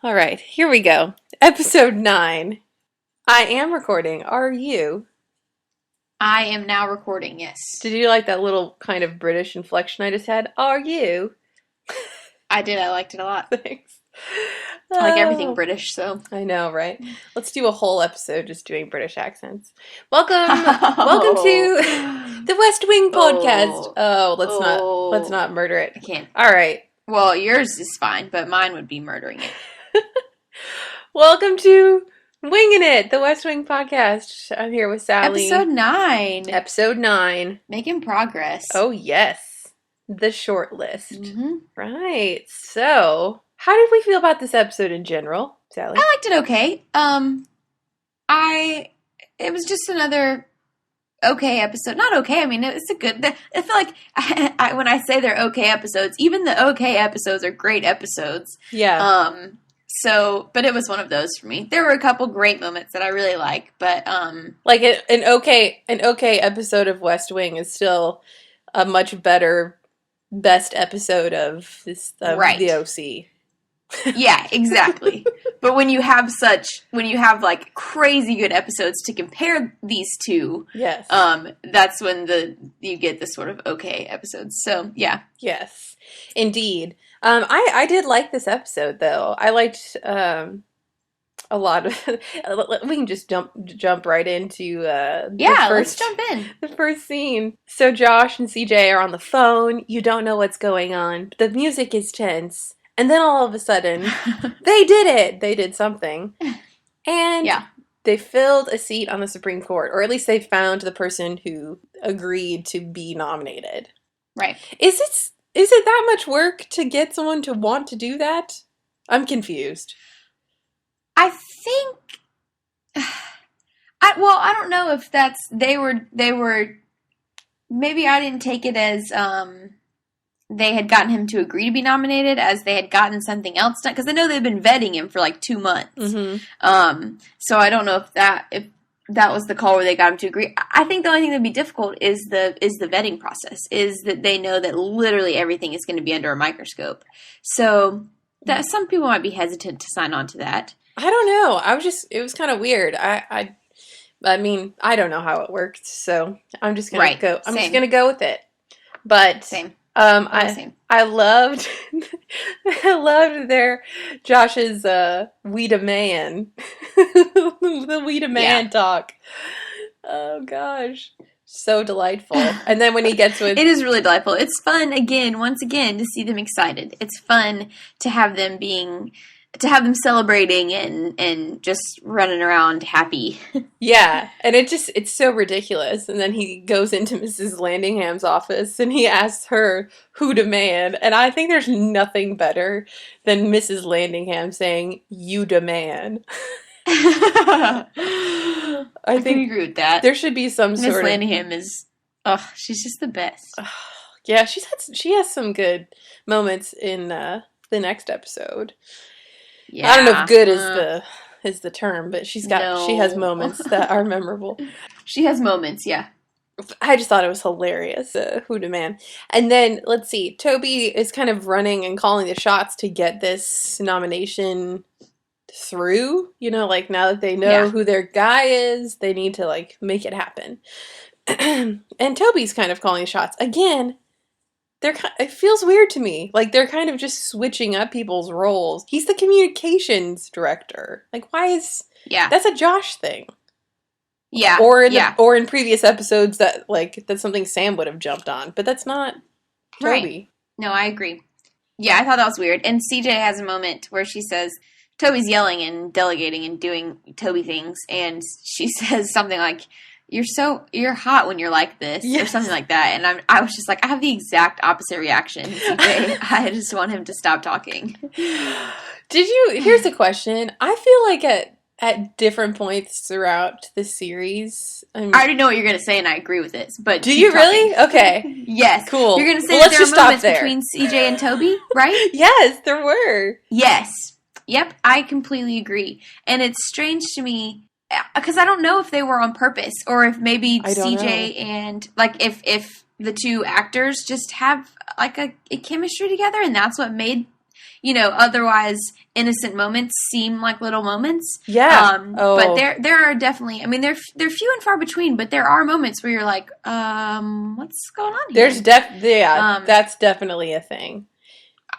All right, here we go. Episode 9. I am recording. Are you? I am now recording, yes. Did you like that little kind of British inflection I just had? Are you? I did. I liked it a lot. Thanks. I like everything Oh, British, so. I know, right? Let's do a whole episode just doing British accents. Welcome to the West Wing podcast. Oh. Oh, let's Oh. not murder it. I can't. All right. Well, yours is fine, but mine would be murdering it. Welcome to Wingin' It, the West Wing podcast. I'm here with Sallie. Episode 9. Episode 9. Making progress. Oh, yes. The short list. Mm-hmm. Right. So, how did we feel about this episode in general, Sallie? I liked it okay. It was just another okay episode. Not okay, I mean, it's a good, I feel like when I say they're okay episodes, even the okay episodes are great episodes. Yeah. But it was one of those for me. There were a couple great moments that I really like, but like an okay episode of West Wing is still a much best episode of right. the OC. Yeah, exactly. But when you have like crazy good episodes to compare these two, yes, that's when you get the sort of okay episodes. So yeah, yes, indeed. I did like this episode though. I liked a lot of. We can just jump right into let's jump in. The first scene. So Josh and CJ are on the phone. You don't know what's going on. The music is tense. And then all of a sudden, they did it. They did something. And they filled a seat on the Supreme Court. Or at least they found the person who agreed to be nominated. Right. Is it that much work to get someone to want to do that? I'm confused. I think... I don't know if that's... They were... Maybe I didn't take it as... they had gotten him to agree to be nominated as they had gotten something else done. Because I know they've been vetting him for like 2 months. Mm-hmm. So I don't know if that was the call where they got him to agree. I think the only thing that'd be difficult is the vetting process. Is that they know that literally everything is going to be under a microscope. So that some people might be hesitant to sign on to that. I don't know. It was kind of weird. I mean, I don't know how it worked. So I'm just going to go. I'm just going to go with it. But same. I loved Josh's we demand the we demand talk. Oh gosh, so delightful. And then when he gets with it is really delightful. It's fun once again to see them excited. It's fun to have them celebrating and just running around happy. Yeah, and it's so ridiculous. And then he goes into Mrs. Landingham's office and he asks her who demand. And I think there's nothing better than Mrs. Landingham saying, "You demand." I can agree with that. There should be some sort of... Miss Landingham is... Oh, she's just the best. Yeah, she has some good moments in the next episode. Yeah. I don't know if good is the term, but she has moments that are memorable. She has moments, yeah. I just thought it was hilarious, who demand. And then, let's see, Toby is kind of running and calling the shots to get this nomination through. You know, like, now that they know who their guy is, they need to, like, make it happen. And Toby's kind of calling the shots. Again, it feels weird to me. Like, they're kind of just switching up people's roles. He's the communications director. Like, why is... Yeah. That's a Josh thing. Yeah. Or in previous episodes that's something Sam would have jumped on. But that's not Toby. Right. No, I agree. Yeah, I thought that was weird. And CJ has a moment where she says... Toby's yelling and delegating and doing Toby things. And she says something like... You're hot when you're like this, or something like that. And I was just like, I have the exact opposite reaction. I just want him to stop talking. Here's a question. I feel like at different points throughout the series, I already know what you're going to say, and I agree with it. But do you really? Okay. Yes. Cool. You're going to say that there were moments between CJ and Toby, right? Yes, there were. Yes. Yep, I completely agree. And it's strange to me... Because I don't know if they were on purpose or if maybe CJ and like if the two actors just have like a chemistry together and that's what made otherwise innocent moments seem like little moments. Yeah. But there are definitely, I mean, they're few and far between, but there are moments where you're like, what's going on here? That's definitely a thing.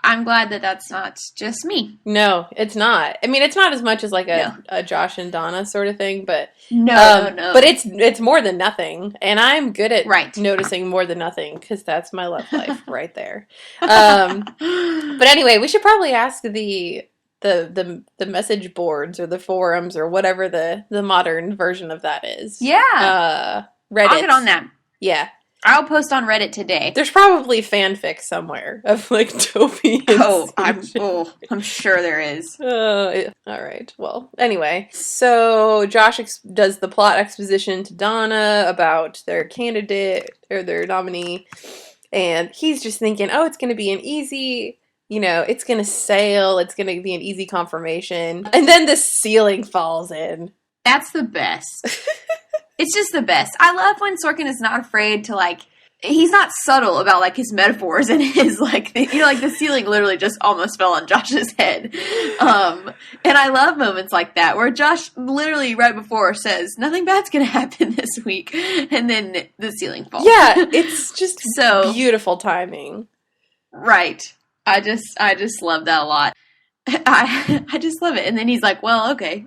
I'm glad that that's not just me. No, it's not. I mean, it's not as much as like a Josh and Donna sort of thing, but no. But it's more than nothing, and I'm good at Right. noticing more than nothing because that's my love life right there. But anyway, we should probably ask the message boards or the forums or whatever the modern version of that is. Yeah. Reddit. I'll get on that. Yeah. I'll post on Reddit today. There's probably fanfic somewhere of like Toby and I'm sure there is. All right. Well, anyway, so Josh does the plot exposition to Donna about their candidate or their nominee, and he's just thinking, oh, it's going to be an easy, it's going to sail, it's going to be an easy confirmation, and then the ceiling falls in. That's the best. It's just the best. I love when Sorkin is not afraid to, like, he's not subtle about, like, his metaphors and his, like, the ceiling literally just almost fell on Josh's head. And I love moments like that where Josh literally right before says, nothing bad's going to happen this week. And then the ceiling falls. Yeah, it's just so beautiful timing. Right. I just love that a lot. I just love it. And then he's like, well, okay.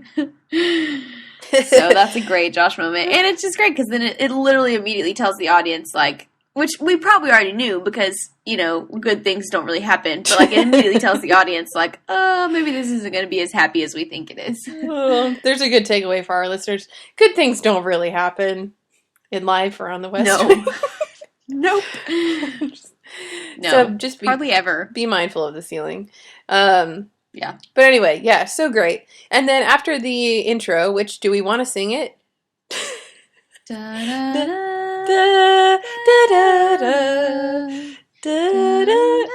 So that's a great Josh moment. And it's just great because then it literally immediately tells the audience, like, which we probably already knew because, good things don't really happen. But, like, it immediately tells the audience, like, oh, maybe this isn't going to be as happy as we think it is. There's a good takeaway for our listeners. Good things don't really happen in life or on the West Wing. Nope. No, so just hardly ever. Be mindful of the ceiling. Yeah. But anyway, yeah, so great. And then after the intro, which do we want to sing it? Da, da, da, da, da, da, da.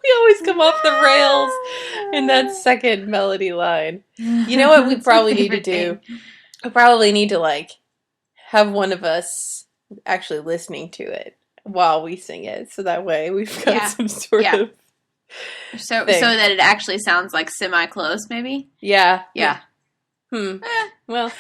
We always come off the rails in that second melody line. You know what we probably need to do? We probably need to, like, have one of us actually listening to it while we sing it. So that way we've got some sort of So that it actually sounds like semi-close, maybe? Yeah. Well,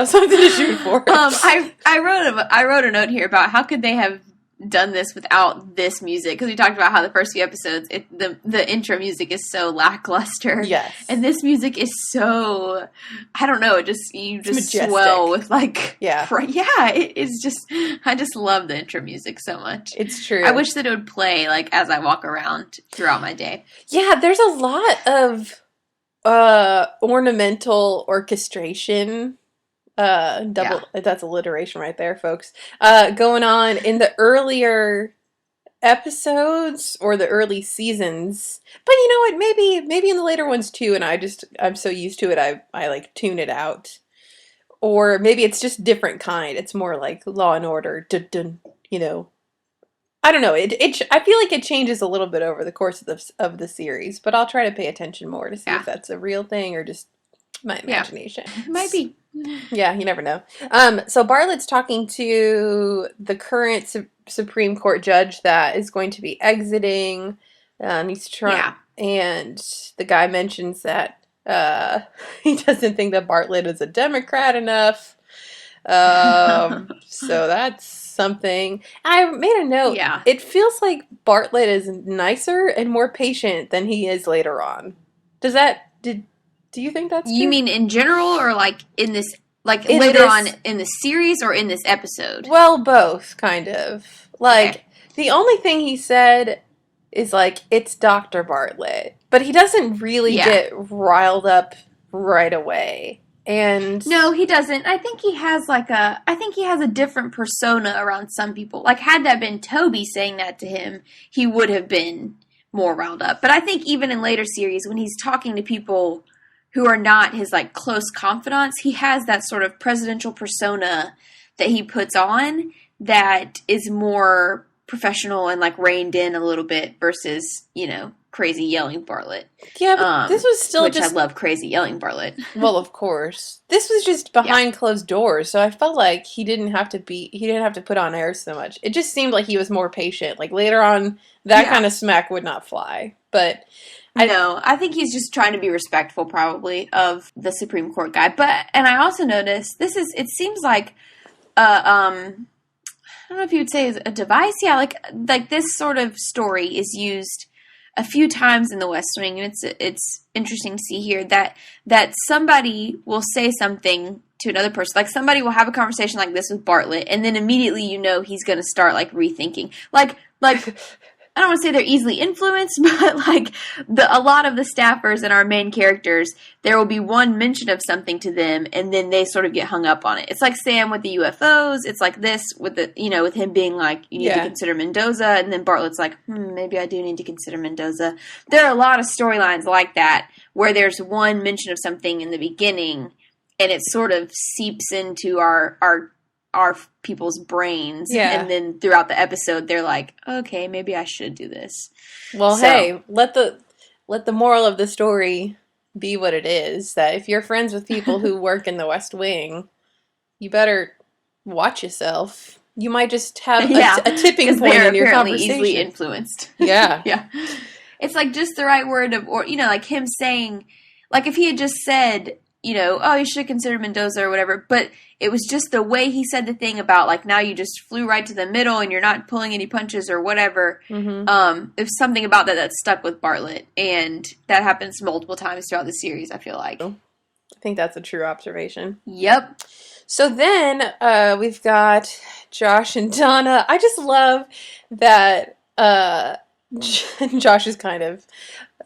something to shoot for. I wrote a note here about how could they have done this without this music, because we talked about how the first few episodes the intro music is so lackluster. Yes. And this music is so, I don't know, you just swell with, like, it's just, I just love the intro music so much. It's true. I wish that it would play, like, as I walk around throughout my day. Yeah, there's a lot of ornamental orchestration. That's alliteration right there, folks. Going on in the earlier episodes or the early seasons, but you know what? Maybe in the later ones too. And I'm so used to it, I like tune it out. Or maybe it's just different kind. It's more like Law and Order. Dun, dun, I don't know. I feel like it changes a little bit over the course of the series, but I'll try to pay attention more to see if that's a real thing or just my imagination. Might be. Yeah, you never know. So Bartlett's talking to the current Supreme Court judge that is going to be exiting. He's trying, and the guy mentions that he doesn't think that Bartlett is a Democrat enough. So that's something. I made a note. Yeah. It feels like Bartlett is nicer and more patient than he is later on. Do you think that's true? You mean in general, or like in this, like later on in the series, or in this episode? Well, both, kind of. Like, the only thing he said is, like, it's Dr. Bartlett. But he doesn't really get riled up right away. And no, he doesn't. I think he has a different persona around some people. Like, had that been Toby saying that to him, he would have been more riled up. But I think even in later series, when he's talking to people who are not his, like, close confidants, he has that sort of presidential persona that he puts on that is more professional and, like, reined in a little bit versus, crazy yelling Bartlett. Yeah, but this was still I love crazy yelling Bartlett. Well, of course. This was just behind closed doors, so I felt like he didn't have to put on airs so much. It just seemed like he was more patient. Like, later on, that kind of smack would not fly. But No, I think he's just trying to be respectful, probably, of the Supreme Court guy. And I also noticed it seems like, I don't know if you would say a device. Yeah, like this sort of story is used a few times in The West Wing, and it's interesting to see here that somebody will say something to another person. Like somebody will have a conversation like this with Bartlett, and then immediately he's going to start like rethinking. Like I don't want to say they're easily influenced, but like a lot of the staffers and our main characters, there will be one mention of something to them, and then they sort of get hung up on it. It's like Sam with the UFOs. It's like this with with him being like, you need to consider Mendoza, and then Bartlett's like, maybe I do need to consider Mendoza. There are a lot of storylines like that where there's one mention of something in the beginning, and it sort of seeps into our people's brains, and then throughout the episode they're like, okay, maybe I should do this. Well, hey, let the moral of the story be what it is, that if you're friends with people who work in the West Wing, you better watch yourself. You might just have a tipping point in your conversation. Easily influenced. Yeah. Yeah. It's like just the right word or like him saying, like if he had just said, oh, you should consider Mendoza or whatever, but it was just the way he said the thing about, like, now you just flew right to the middle and you're not pulling any punches or whatever. Mm-hmm. It was something about that stuck with Bartlett, and that happens multiple times throughout the series, I feel like. I think that's a true observation. Yep. So then we've got Josh and Donna. I just love that Josh is kind of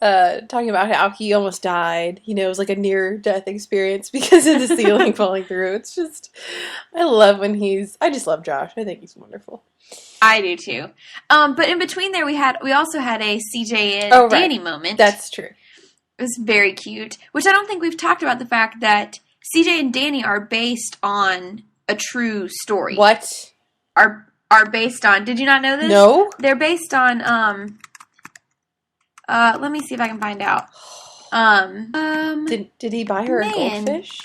talking about how he almost died. It was like a near-death experience because of the ceiling falling through. It's just, I just love Josh. I think he's wonderful. I do too. But in between there, we also had a CJ and Danny moment. That's true. It was very cute, which I don't think we've talked about the fact that CJ and Danny are based on a true story. What? Are based on, did you not know this? No. They're based on, let me see if I can find out. Did he buy her a goldfish?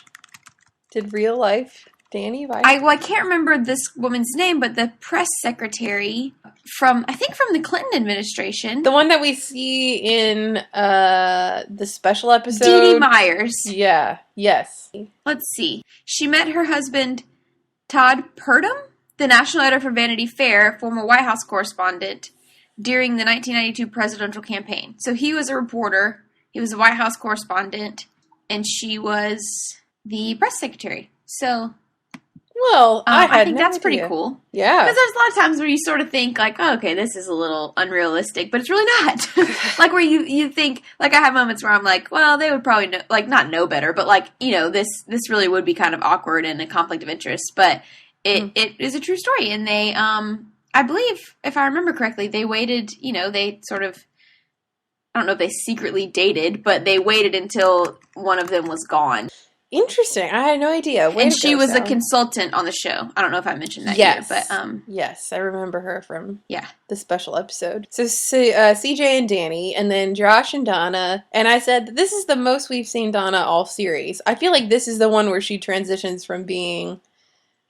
Did real life Danny buy her? I can't remember this woman's name, but the press secretary from the Clinton administration. The one that we see in the special episode. Dee Dee Myers. Yeah. Yes. Let's see. She met her husband, Todd Purdom, the national editor for Vanity Fair, former White House correspondent, during the 1992 presidential campaign. So he was a reporter, he was a White House correspondent, and she was the press secretary. So, well, I think that's pretty cool. Yeah. Because there's a lot of times where you sort of think, like, oh, okay, this is a little unrealistic, but it's really not. Like, where you think, like, I have moments where I'm like, well, they would probably know, like, not know better, but, like, this really would be kind of awkward and a conflict of interest. But it is a true story, and they, I believe, if I remember correctly, they waited, they sort of, I don't know if they secretly dated, but they waited until one of them was gone. Interesting. I had no idea. And she was a consultant on the show. I don't know if I mentioned that yet, but yes, I remember her from the special episode. So CJ and Danny, and then Josh and Donna. And I said, this is the most we've seen Donna all series. I feel like this is the one where she transitions from being,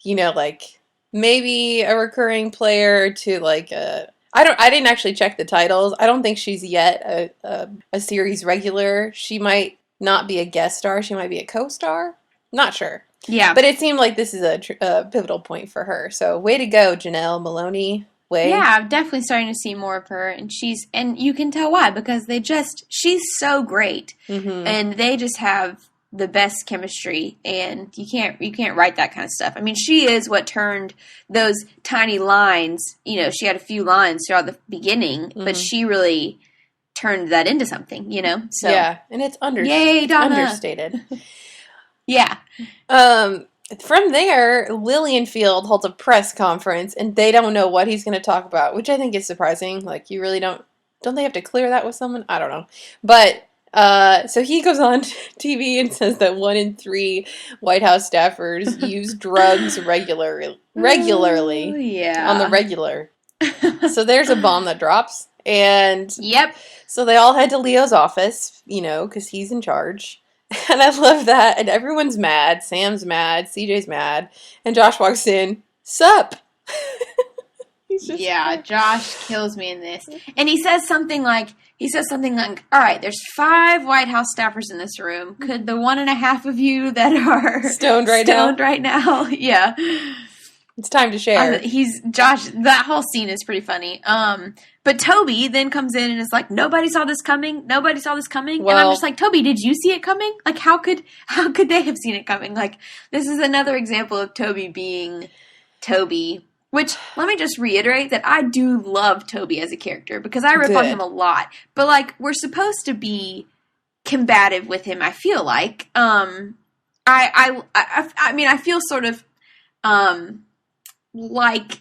like, maybe a recurring player to like I didn't actually check the titles. I don't think she's yet a series regular. She might not be a guest star. She might be a co-star. Not sure. Yeah. But it seemed like this is a pivotal point for her. So way to go, Janelle Maloney. Yeah, I'm definitely starting to see more of her, and you can tell why, because she's so great, and they just have the best chemistry, and you can't write that kind of stuff. I mean, she is what turned those tiny lines, she had a few lines throughout the beginning, but she really turned that into something, So yeah, and it's Yay, Donna. understated. Yeah. From there, Lillianfield holds a press conference, and they don't know what he's going to talk about, which I think is surprising. Like, you really don't they have to clear that with someone? I don't know. But so he goes on TV and says that 1 in 3 White House staffers use drugs regularly on the regular. So there's a bomb that drops, and yep. So they all head to Leo's office, because he's in charge. And I love that. And everyone's mad. Sam's mad. CJ's mad. And Josh walks in. Sup? He's just Yeah, Josh kills me in this. And he says something like, all right, there's 5 White House staffers in this room. Could the 1.5 of you that are stoned right now? Yeah. It's time to share. Josh, that whole scene is pretty funny. But Toby then comes in and is like, nobody saw this coming. Well, and I'm just like, Toby, did you see it coming? Like, how could they have seen it coming? Like, this is another example of Toby being Toby. Which, let me just reiterate that I do love Toby as a character because I rip on him a lot. But, like, we're supposed to be combative with him, I feel like. I mean, I feel sort of, like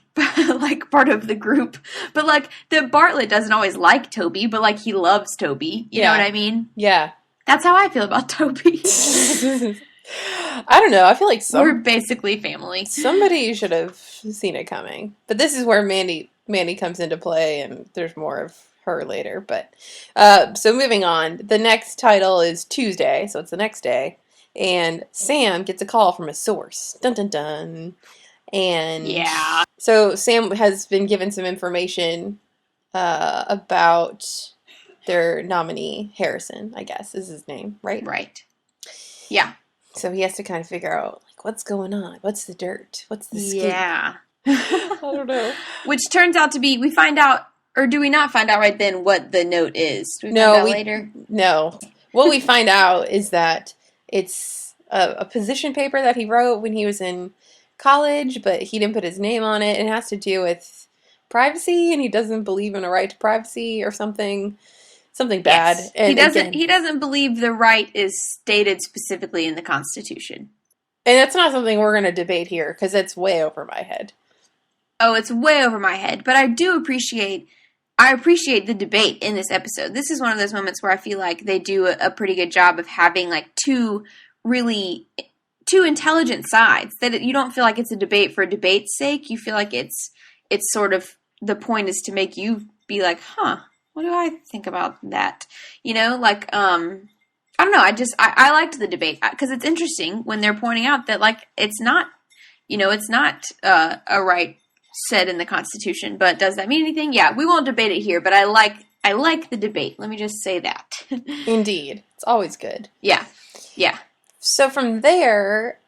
part of the group. But, like, that Bartlett doesn't always like Toby, but, like, he loves Toby. You know what I mean? Yeah. That's how I feel about Toby. I don't know. I feel like we're basically family. Somebody should have seen it coming. But this is where Mandy comes into play, and there's more of her later. But so moving on, the next title is Tuesday, so it's the next day, and Sam gets a call from a source. Dun dun dun. And yeah, so Sam has been given some information about their nominee, Harrison, I guess is his name, right? Right. Yeah. So he has to kind of figure out, like, what's going on? What's the dirt? What's the scoop? Yeah. I don't know. Which turns out to be, we find out, or do we not find out right then what the note is? Do we find out later? No. What we find out is that it's a position paper that he wrote when he was in college, but he didn't put his name on it. It has to do with privacy, and he doesn't believe in a right to privacy or something. Something bad. Yes. And he doesn't believe the right is stated specifically in the Constitution. And that's not something we're going to debate here, because it's way over my head. Oh, it's way over my head. But I appreciate the debate in this episode. This is one of those moments where I feel like they do a pretty good job of having, like, two intelligent sides. That you don't feel like it's a debate for debate's sake. You feel like it's sort of, the point is to make you be like, huh, what do I think about that? You know, like, I don't know. I liked the debate because it's interesting when they're pointing out that, like, it's not a right said in the Constitution, but does that mean anything? Yeah, we won't debate it here, but I like the debate. Let me just say that. Indeed. It's always good. Yeah. Yeah. So from there,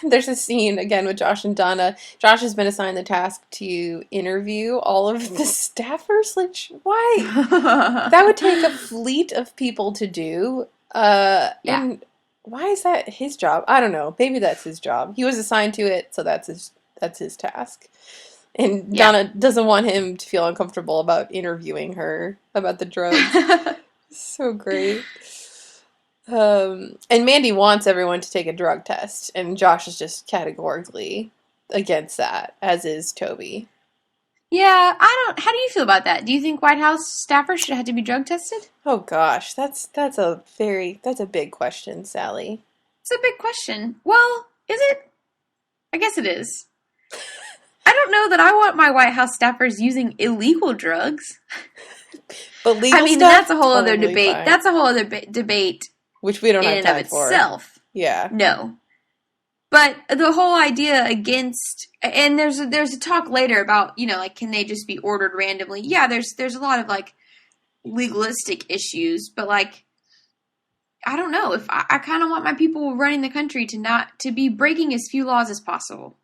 there's a scene, again, with Josh and Donna. Josh has been assigned the task to interview all of the staffers. Like, why? That would take a fleet of people to do. And why is that his job? I don't know. Maybe that's his job. He was assigned to it, so that's his task. And Donna doesn't want him to feel uncomfortable about interviewing her about the drugs. So great. And Mandy wants everyone to take a drug test, and Josh is just categorically against that, as is Toby. Yeah, how do you feel about that? Do you think White House staffers should have to be drug tested? Oh gosh, that's a big question, Sally. It's a big question. Well, is it? I guess it is. I don't know that I want my White House staffers using illegal drugs. But legal I mean, stuff, that's a whole totally other debate. fine. That's a whole other debate. Which we don't have in time and of for. Itself. Yeah. No. But the whole idea against, and there's a talk later about, you know, like, can they just be ordered randomly? Yeah, there's a lot of, like, legalistic issues, but, like, I don't know, if I kind of want my people running the country to be breaking as few laws as possible.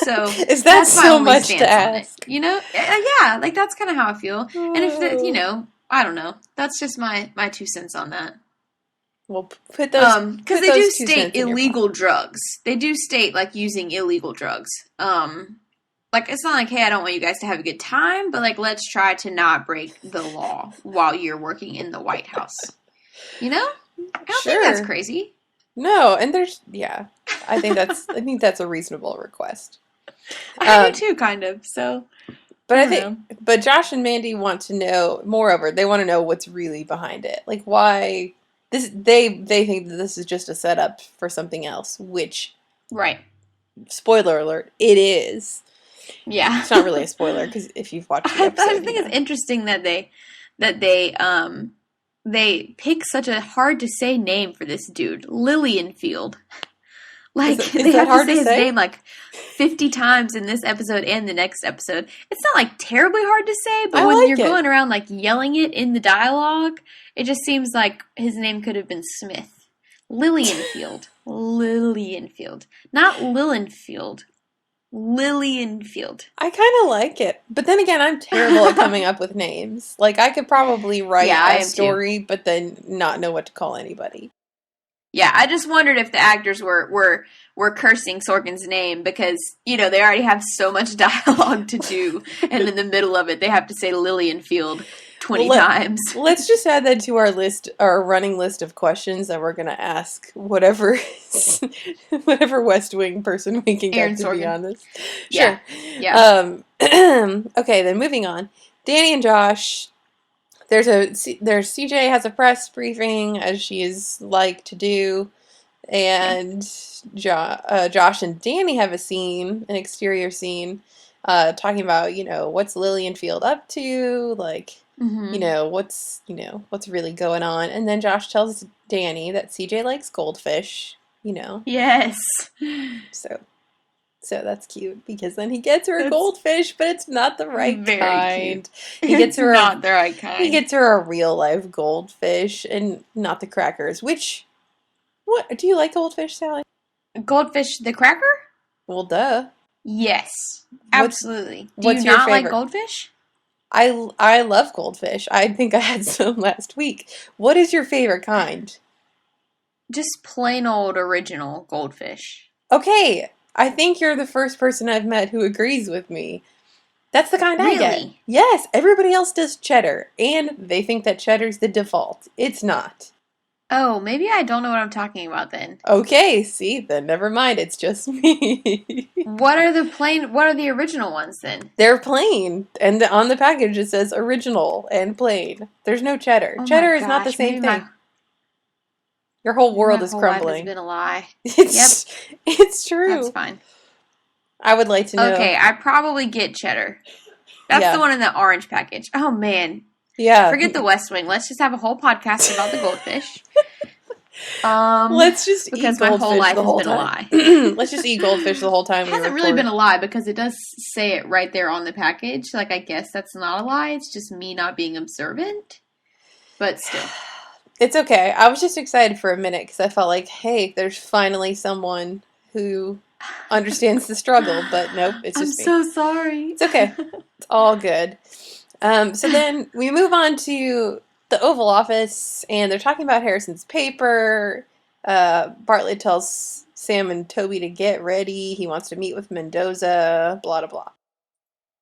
So is that so much to ask? You know? Yeah, like, that's kind of how I feel. And if you know, I don't know. That's just my 2 cents on that. Well, put those because they do state illegal drugs. They do state, like, using illegal drugs. Like, it's not like, hey, I don't want you guys to have a good time, but, like, let's try to not break the law while you're working in the White House. You know? I don't think that's crazy. No, and I think that's a reasonable request. I do too, kind of. So, but Josh and Mandy want to know. Moreover, they want to know what's really behind it. Like, why this? They think that this is just a setup for something else. Which, right? Spoiler alert! It is. Yeah, it's not really a spoiler because if you've watched the episode, I think it's interesting that they pick such a hard to say name for this dude, Lillianfield. Like, Is they that have to hard say to his say? name like 50 times in this episode and the next episode. It's not like terribly hard to say, but I when like you're it. going around like yelling it in the dialogue, it just seems like his name could have been Smith. Lillianfield. Lillianfield. Not Lillianfield. Lillianfield. I kind of like it. But then again, I'm terrible at coming up with names. Like, I could probably write Yeah, I a am too. story, but then not know what to call anybody. Yeah, I just wondered if the actors were cursing Sorkin's name because, you know, they already have so much dialogue to do, and in the middle of it, they have to say Lillianfield 20 times. Let's just add that to our list, our running list of questions that we're going to ask whatever West Wing person we can Aaron get to be Sorkin. on this. Yeah. Sure. Yeah. Okay, then moving on. Danny and Josh. There's CJ has a press briefing, as she is like to do, and Josh and Danny have a scene, an exterior scene, talking about, you know, what's Lillian Field up to, like, you know, what's really going on. And then Josh tells Danny that CJ likes goldfish, you know. Yes. So that's cute, because then he gets her a goldfish, but it's not the right kind. Cute. He gets her not the right kind. He gets her a real life goldfish and not the crackers. What do you like goldfish, Sally? Goldfish the cracker? Well, duh. Yes. Absolutely. Do what's you your not like favorite? goldfish? I love goldfish. I think I had some last week. What is your favorite kind? Just plain old original goldfish. Okay, I think you're the first person I've met who agrees with me. That's the kind I get. Really? Yes, everybody else does cheddar, and they think that cheddar's the default. It's not. Oh, maybe I don't know what I'm talking about then. Okay, see, then never mind, it's just me. What are the original ones then? They're plain, and on the package it says original and plain. There's no cheddar. Oh Cheddar my is not the gosh, same maybe thing. Your whole world my is whole life crumbling. has been a lie. It's true. That's fine. I would like to know. Okay, I probably get cheddar. That's Yeah. the one in the orange package. Oh man. Yeah. Forget the West Wing. Let's just have a whole podcast about the goldfish. Let's just because eat my goldfish whole life the whole has been time. a lie. Let's just eat goldfish the whole time. It hasn't really been a lie because it does say it right there on the package. Like, I guess that's not a lie. It's just me not being observant. But still. It's okay. I was just excited for a minute because I felt like, hey, there's finally someone who understands the struggle. But nope, it's just me. I'm so sorry. It's okay. It's all good. So then we move on to the Oval Office, and they're talking about Harrison's paper. Bartlett tells Sam and Toby to get ready. He wants to meet with Mendoza, blah, blah, blah.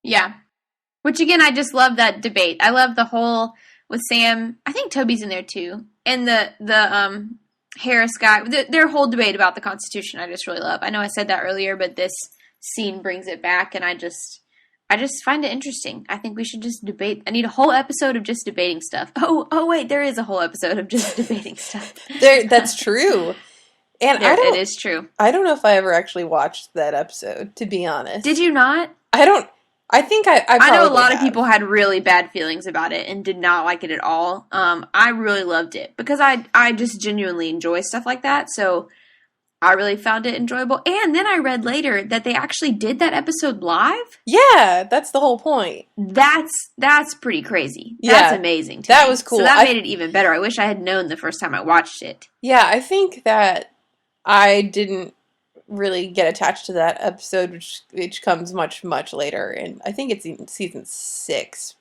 Yeah. Which, again, I just love that debate. I love the whole, with Sam, I think Toby's in there too, and the Harris guy, their whole debate about the Constitution I just really love. I know I said that earlier, but this scene brings it back, and I just find it interesting. I think we should just debate. I need a whole episode of just debating stuff. Oh wait, there is a whole episode of just debating stuff. That's true. And it is true. I don't know if I ever actually watched that episode, to be honest. Did you not? I think I know a lot have. of people had really bad feelings about it and did not like it at all. I really loved it because I just genuinely enjoy stuff like that. So I really found it enjoyable. And then I read later that they actually did that episode live. Yeah, that's the whole point. That's pretty crazy. Yeah, that's amazing. That was cool. So that made it even better. I wish I had known the first time I watched it. Yeah, I think that I didn't really get attached to that episode, which comes much, much later. And I think it's in season 6,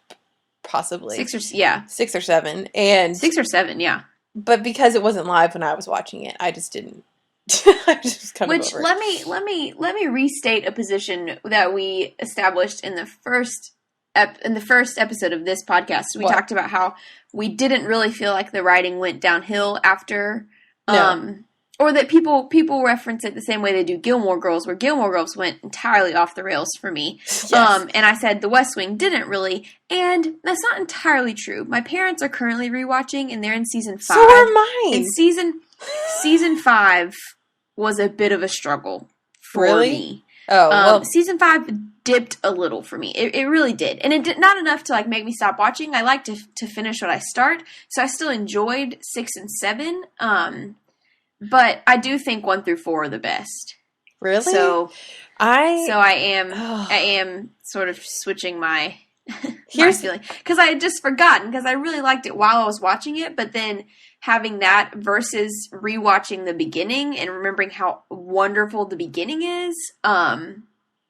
possibly. 6 or 7. And 6 or 7, yeah. But because it wasn't live when I was watching it, I just didn't. I just kind of over it. let me restate a position that we established in the first episode of this podcast. We talked about how we didn't really feel like the writing went downhill after, or that people reference it the same way they do Gilmore Girls, where Gilmore Girls went entirely off the rails for me. Yes. And I said The West Wing didn't really, and that's not entirely true. My parents are currently rewatching, and they're in season 5. So are mine. And season 5 was a bit of a struggle for me. Oh, well. Season 5 dipped a little for me. It really did. And it did not enough to make me stop watching. I like to finish what I start. So I still enjoyed 6 and 7. But I do think 1 through 4 are the best. Really? So I am Oh. sort of switching my Here's feeling, because I had just forgotten, because I really liked it while I was watching it, but then having that versus rewatching the beginning and remembering how wonderful the beginning is,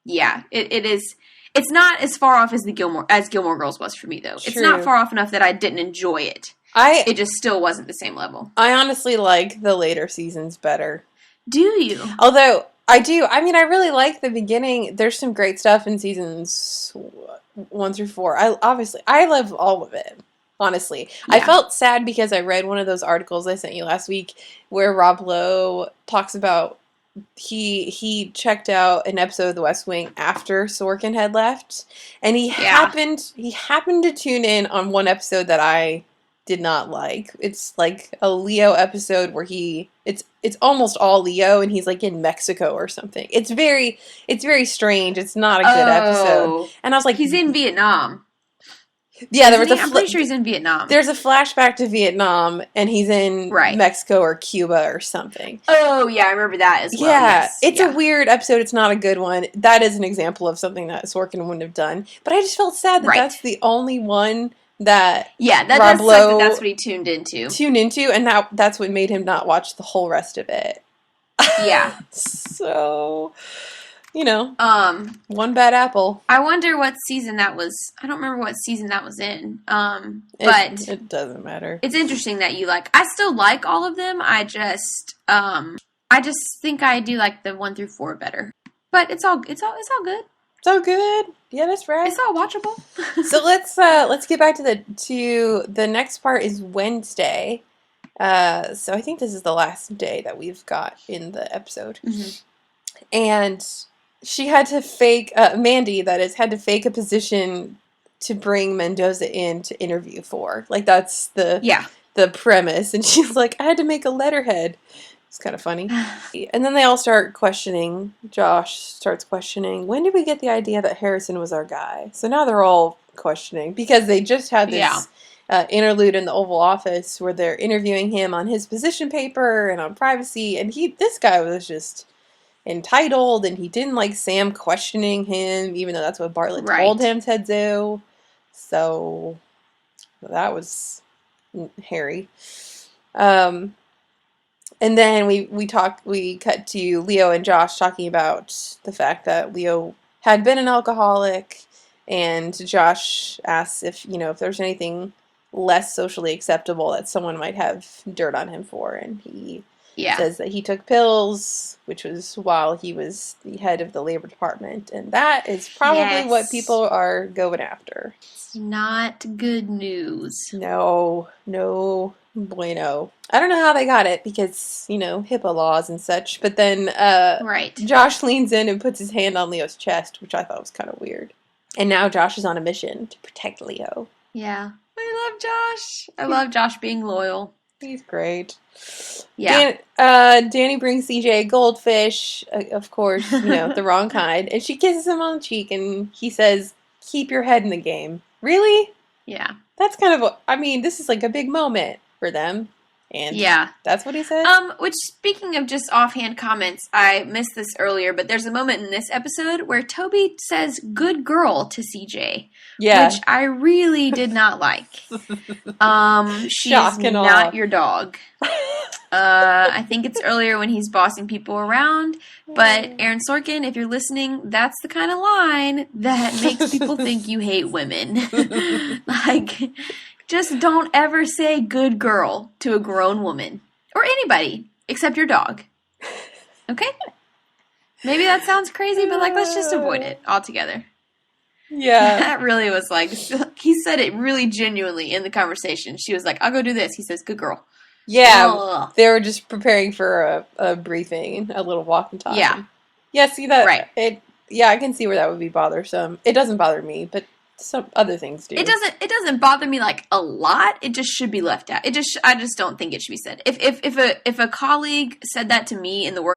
yeah, it is. It's not as far off as Gilmore Girls was for me, though. true. It's not far off enough that I didn't enjoy it. It just still wasn't the same level. I honestly like the later seasons better. Do you? Although I do, I mean, I really like the beginning. There's some great stuff in seasons 1 through 4. I love all of it. Honestly, Yeah. I felt sad because I read one of those articles I sent you last week where Rob Lowe talks about he checked out an episode of The West Wing after Sorkin had left, and he happened to tune in on one episode that I did not like. It's like a Leo episode where it's almost all Leo, and he's like in Mexico or something. It's very strange. It's not a good episode. And I was like, he's in Vietnam. Yeah, I'm pretty sure he's in Vietnam. There's a flashback to Vietnam, and he's in Mexico or Cuba or something. Oh, yeah, I remember that as well. Yeah, it's a weird episode. It's not a good one. That is an example of something that Sorkin wouldn't have done. But I just felt sad that that's the only one that Rob Lowe that's what he tuned into. And that's what made him not watch the whole rest of it. Yeah. So, one bad apple. I wonder what season that was. I don't remember what season that was in. But it doesn't matter. It's interesting that you like. I still like all of them. I just think I do like the 1 through 4 better. But it's all good. It's all good. Yeah, that's right. It's all watchable. So let's get back to the next part is Wednesday. So I think this is the last day that we've got in the episode. Mm-hmm. And she had to fake, Mandy, that is, had to fake a position to bring Mendoza in to interview for. Like, that's the premise. And she's like, I had to make a letterhead. It's kind of funny. And then they all start questioning. Josh starts questioning, when did we get the idea that Harrison was our guy? So now they're all questioning, because they just had this interlude in the Oval Office where they're interviewing him on his position paper and on privacy. And this guy was just entitled, and he didn't like Sam questioning him, even though that's what Bartlett told him to do. So that was hairy. And then we cut to Leo and Josh talking about the fact that Leo had been an alcoholic, and Josh asks if there's anything less socially acceptable that someone might have dirt on him for, and he says that he took pills, which was while he was the head of the labor department, and that is probably what people are going after. It's not good news. No bueno. I don't know how they got it, because, HIPAA laws and such, but then Josh leans in and puts his hand on Leo's chest, which I thought was kind of weird. And now Josh is on a mission to protect Leo. Yeah. I love Josh. I love Josh being loyal. He's great. Yeah. Danny brings CJ a goldfish, of course, the wrong kind, and she kisses him on the cheek, and he says, keep your head in the game. Really? Yeah. That's kind of, this is like a big moment for them. And that's what he says? Which, speaking of just offhand comments, I missed this earlier, but there's a moment in this episode where Toby says good girl to CJ. Yeah. Which I really did not like. She's not your dog. I think it's earlier when he's bossing people around, but Aaron Sorkin, if you're listening, that's the kind of line that makes people think you hate women. Like, just don't ever say good girl to a grown woman. Or anybody, except your dog. Okay? Maybe that sounds crazy, but let's just avoid it altogether. Yeah. That really was he said it really genuinely in the conversation. She was like, I'll go do this. He says, good girl. Yeah. They were just preparing for a briefing, a little walk and talk. Yeah. Yeah, see that? Right. I can see where that would be bothersome. It doesn't bother me, but some other things do. It doesn't bother me a lot. It just should be left out. I just don't think it should be said. If a colleague said that to me in the work